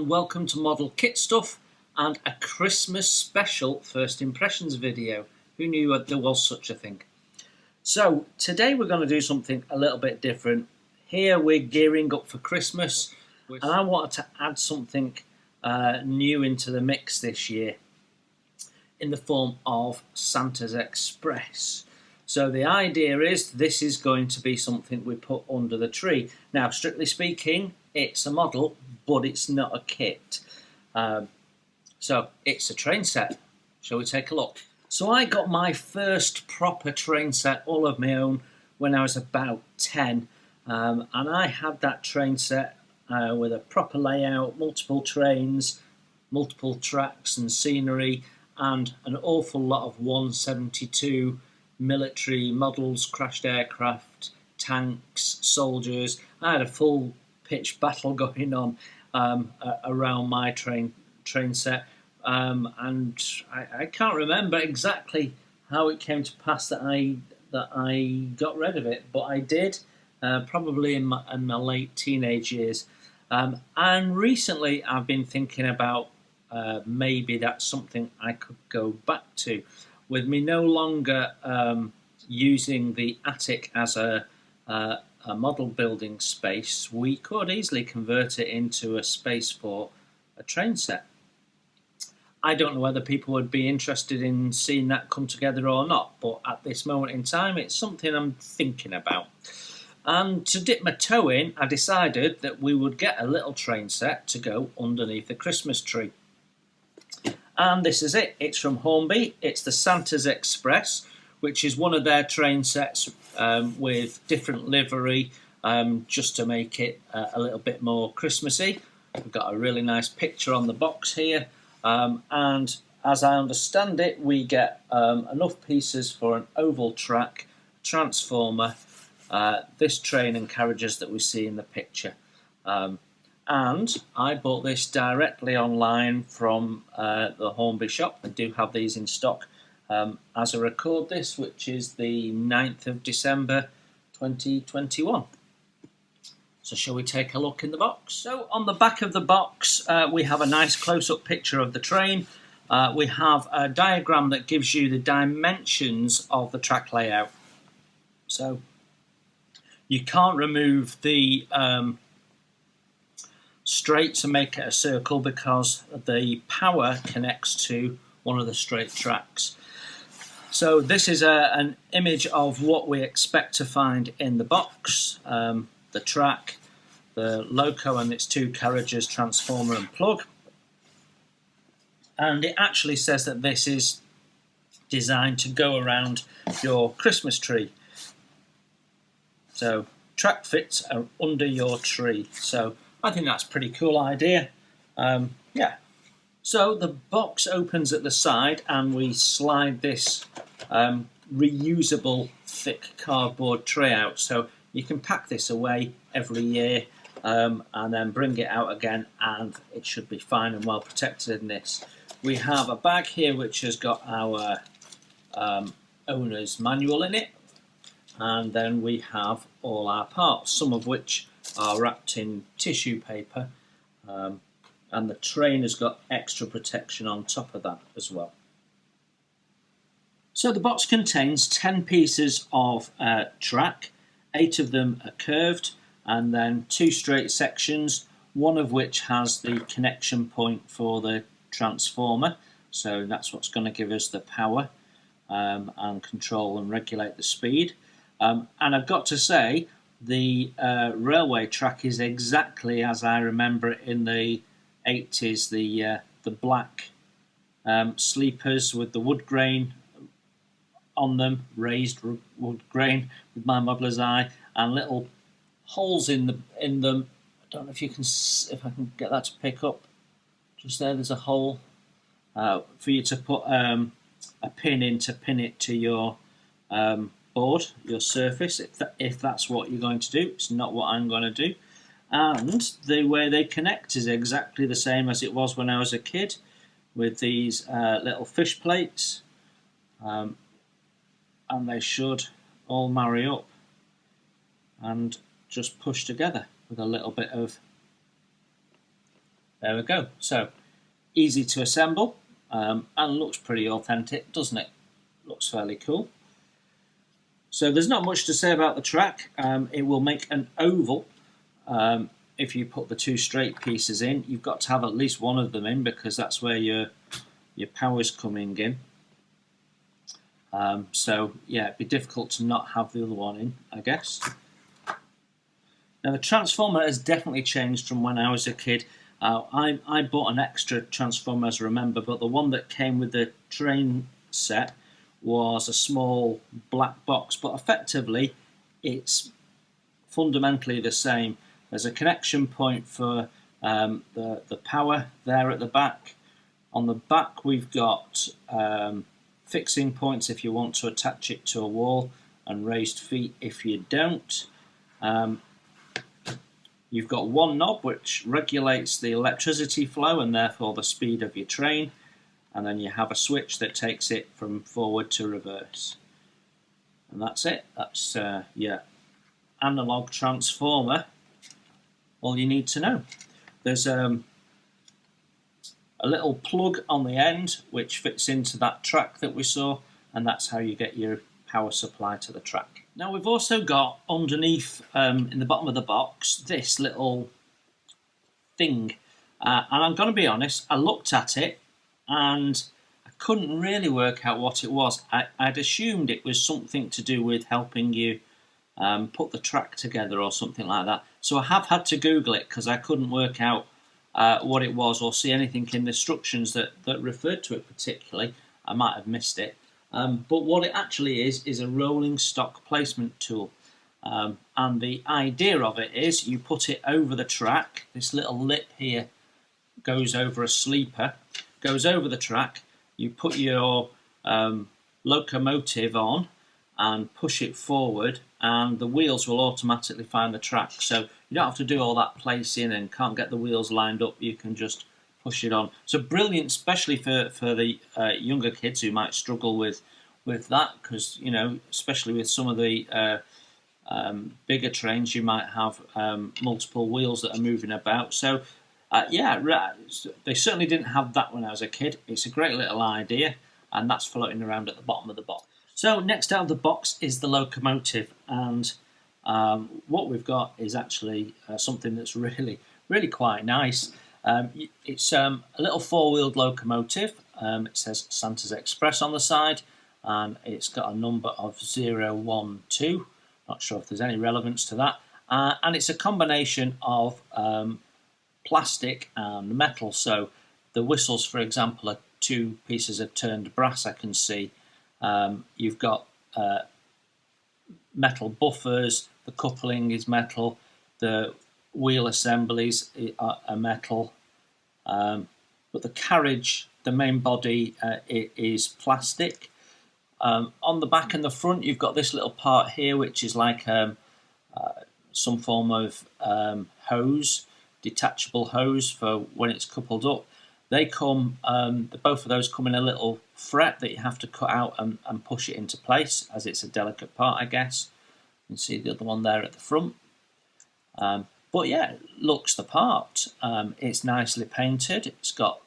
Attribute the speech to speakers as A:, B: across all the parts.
A: and welcome to Model Kit Stuff and a Christmas special first impressions video. Who knew there was such a thing? So today we're going to do something a little bit different. Here we're gearing up for Christmas and I wanted to add something new into the mix this year in the form of Santas Express. So the idea is this is going to be something we put under the tree. Now, strictly speaking, it's a model, but it's not a kit. So it's a train set. Shall we take a look? So I got my first proper train set all of my own when I was about 10. And I had that train set with a proper layout, multiple trains, multiple tracks and scenery, and an awful lot of 172 military models, crashed aircraft, tanks, soldiers. I had a full pitch battle going on around my train set, and I can't remember exactly how it came to pass that I got rid of it, but I did, probably in my late teenage years. And recently I've been thinking about maybe that's something I could go back to. With me no longer using the attic as a model building space, we could easily convert it into a space for a train set. I don't know whether people would be interested in seeing that come together or not, but at this moment in time it's something I'm thinking about. And to dip my toe in, I decided that we would get a little train set to go underneath the Christmas tree. And this is it. It's from Hornby. It's the Santas Express, which is one of their train sets with different livery, just to make it a little bit more Christmassy. We've got a really nice picture on the box here. And as I understand it, we get enough pieces for an oval track, transformer, this train and carriages that we see in the picture. And I bought this directly online from the Hornby shop. They do have these in stock as I record this, which is the 9th of December 2021. So shall we take a look in the box? So on the back of the box we have a nice close-up picture of the train. We have a diagram that gives you the dimensions of the track layout. So you can't remove the straight to make it a circle because the power connects to one of the straight tracks. So this is an image of what we expect to find in the box. The track, the loco and its two carriages, transformer and plug. And it actually says that this is designed to go around your Christmas tree. So track fits are under your tree. So I think that's a pretty cool idea. Yeah. So the box opens at the side and we slide this reusable thick cardboard tray out. So you can pack this away every year and then bring it out again and it should be fine and well protected in this. We have a bag here which has got our owner's manual in it. And then we have all our parts, some of which are wrapped in tissue paper, and the train has got extra protection on top of that as well. So the box contains 10 pieces of track, 8 of them are curved, and then 2 straight sections, one of which has the connection point for the transformer, so that's what's going to give us the power and control and regulate the speed. And I've got to say, the railway track is exactly as I remember it in the 80s, the black sleepers with the wood grain on them, raised wood grain with my modeller's eye, and little holes in them. I don't know if I can get that to pick up. Just there's a hole for you to put a pin in to pin it to your board, your surface, if that's what you're going to do. It's not what I'm going to do. And the way they connect is exactly the same as it was when I was a kid, with these little fish plates, and they should all marry up and just push together with a little bit of there we go. So easy to assemble and looks pretty authentic, doesn't it? Looks fairly cool. So there's not much to say about the track. It will make an oval if you put the two straight pieces in. You've got to have at least one of them in because that's where your power's coming in. So yeah, it'd be difficult to not have the other one in, I guess. Now the transformer has definitely changed from when I was a kid. I bought an extra transformer, as I remember, but the one that came with the train set was a small black box, but effectively it's fundamentally the same. There's a connection point for the power there at the back. On the back we've got fixing points if you want to attach it to a wall, and raised feet if you don't. You've got one knob which regulates the electricity flow and therefore the speed of your train, and then you have a switch that takes it from forward to reverse. And that's it. That's your analog transformer. All you need to know. There's a little plug on the end which fits into that track that we saw, and that's how you get your power supply to the track. Now we've also got underneath in the bottom of the box this little thing, and I'm going to be honest, I looked at it and I couldn't really work out what it was. I'd assumed it was something to do with helping you put the track together or something like that. So I have had to Google it because I couldn't work out what it was or see anything in the instructions that referred to it particularly. I might have missed it. But what it actually is a rolling stock placement tool. And the idea of it is you put it over the track. This little lip here goes over a sleeper, goes over the track. You put your locomotive on and push it forward, and the wheels will automatically find the track. So you don't have to do all that placing and can't get the wheels lined up. You can just push it on. So brilliant, especially for the younger kids who might struggle with that, because you know, especially with some of the bigger trains, you might have multiple wheels that are moving about. So yeah, they certainly didn't have that when I was a kid. It's a great little idea, and that's floating around at the bottom of the box. So next out of the box is the locomotive, and what we've got is actually something that's really quite nice. It's a little four-wheeled locomotive. It says Santas Express on the side, and it's got a number of 012. Not sure if there's any relevance to that. And it's a combination of plastic and metal. So the whistles, for example, are two pieces of turned brass, I can see. You've got metal buffers, the coupling is metal, the wheel assemblies are metal, but the carriage, the main body, is plastic. On the back and the front you've got this little part here which is like some form of hose, detachable hose for when it's coupled up. They come, both of those come in a little fret that you have to cut out and push it into place, as it's a delicate part, I guess. You can see the other one there at the front. But yeah, it looks the part. It's nicely painted. It's got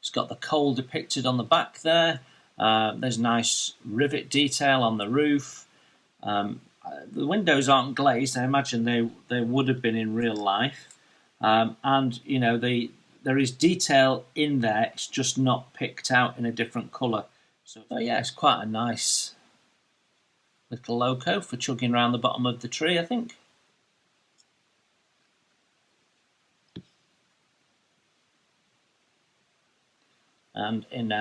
A: the coal depicted on the back there. There's nice rivet detail on the roof. The windows aren't glazed. I imagine they would have been in real life. And you know, there is detail in there. It's just not picked out in a different colour. So yeah, it's quite a nice little loco for chugging around the bottom of the tree, I think. And in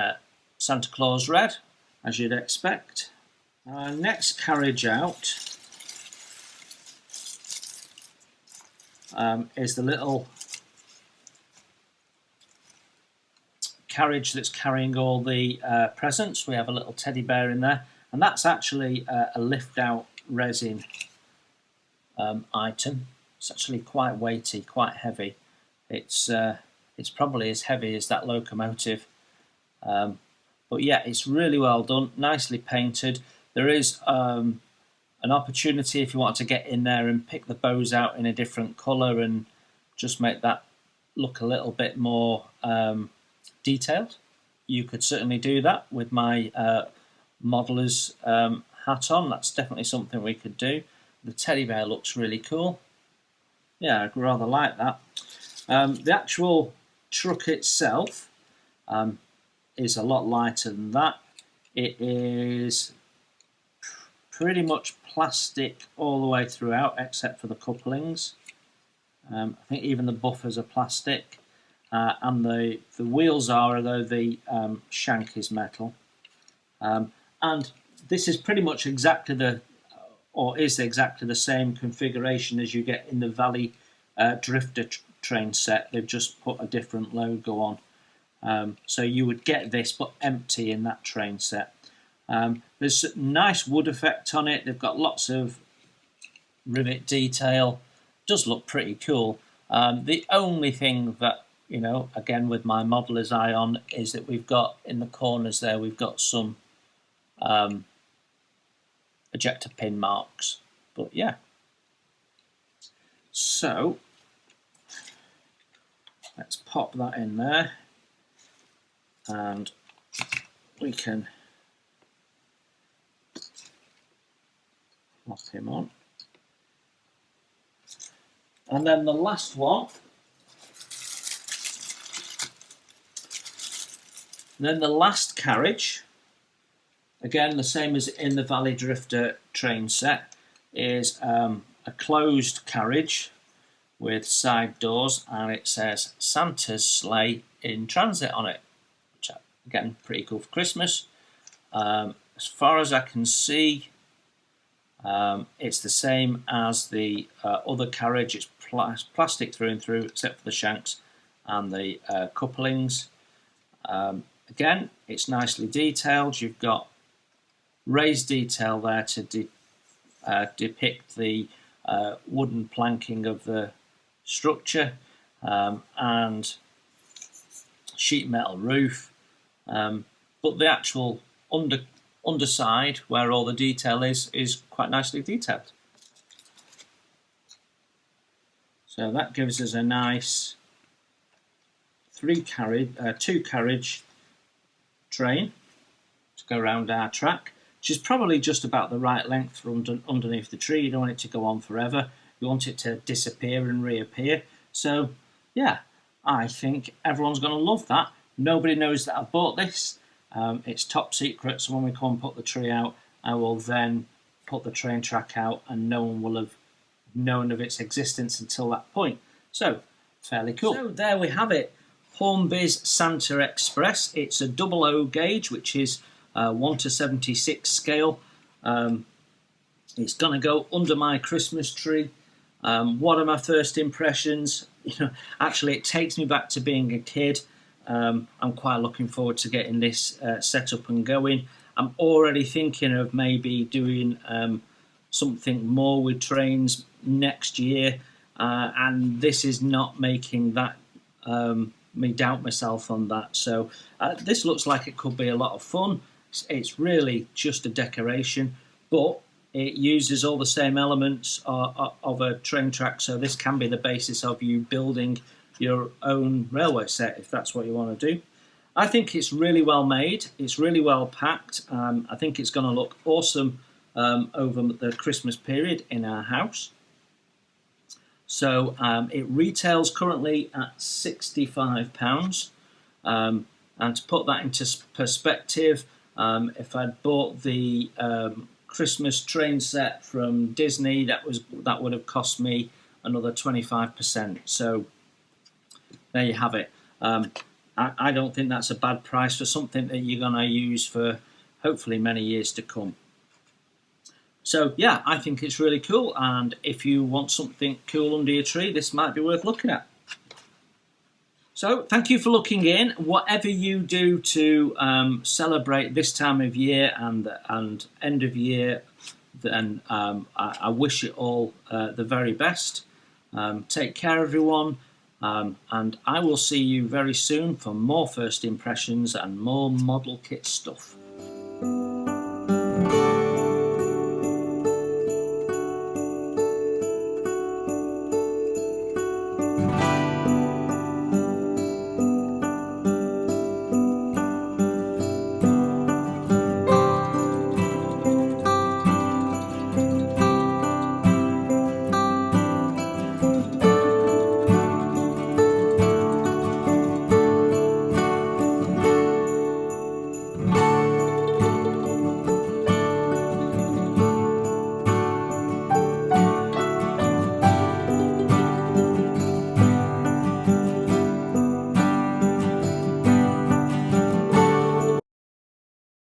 A: Santa Claus red, as you'd expect. Next carriage out is the little carriage that's carrying all the presents. We have a little teddy bear in there, and that's actually a lift out resin item. It's actually quite weighty, quite heavy. It's probably as heavy as that locomotive. But yeah, it's really well done, nicely painted. There is an opportunity if you want to get in there and pick the bows out in a different colour and just make that look a little bit more detailed, you could certainly do that with my modeller's hat on. That's definitely something we could do. The teddy bear looks really cool. Yeah, I rather like that. The actual truck itself is a lot lighter than that. It is pretty much plastic all the way throughout, except for the couplings. I think even the buffers are plastic, and the wheels are, although the shank is metal. And this is pretty much exactly exactly the same configuration as you get in the Valley Drifter train set. They've just put a different logo on. So you would get this, but empty in that train set. There's a nice wood effect on it. They've got lots of rivet detail. Does look pretty cool. The only thing that, again with my modeller's eye on, is that we've got in the corners there, we've got some ejector pin marks. But yeah. So let's pop that in there, and we can plop him on. And then the last one, then the last carriage, again the same as in the Valley Drifter train set, is a closed carriage with side doors, and it says Santa's sleigh in transit on it, which again pretty cool for Christmas. As far as I can see, it's the same as the other carriage. It's plastic through and through, except for the shanks and the couplings. Again, it's nicely detailed. You've got raised detail there to depict the wooden planking of the structure, and sheet metal roof. But the actual underside, where all the detail is quite nicely detailed. So that gives us a nice two carriage train to go around our track, which is probably just about the right length for underneath the tree. You don't want it to go on forever. You want it to disappear and reappear. So yeah, I think everyone's going to love that. Nobody knows that I've bought this. It's top secret, so when we come and put the tree out, I will then put the train track out, and no one will have known of its existence until that point. So, fairly cool. So there we have it, Hornby's Santas Express. It's a 00 gauge, which is 1:76 scale. It's going to go under my Christmas tree. What are my first impressions? Actually, it takes me back to being a kid. I'm quite looking forward to getting this set up and going. I'm already thinking of maybe doing something more with trains next year, and this is not making that me doubt myself on that. So this looks like it could be a lot of fun. It's really just a decoration, but it uses all the same elements of a train track, so this can be the basis of you building your own railway set, if that's what you want to do. I think it's really well made. It's really well packed. I think it's going to look awesome over the Christmas period in our house. So it retails currently at £65. And to put that into perspective, if I'd bought the Christmas train set from Disney, that would have cost me another 25%. So there you have it. I don't think that's a bad price for something that you're going to use for hopefully many years to come. So yeah, I think it's really cool, and if you want something cool under your tree, this might be worth looking at. So thank you for looking in. Whatever you do to celebrate this time of year and end of year, then I wish you all the very best. Take care, everyone. And I will see you very soon for more first impressions and more model kit stuff.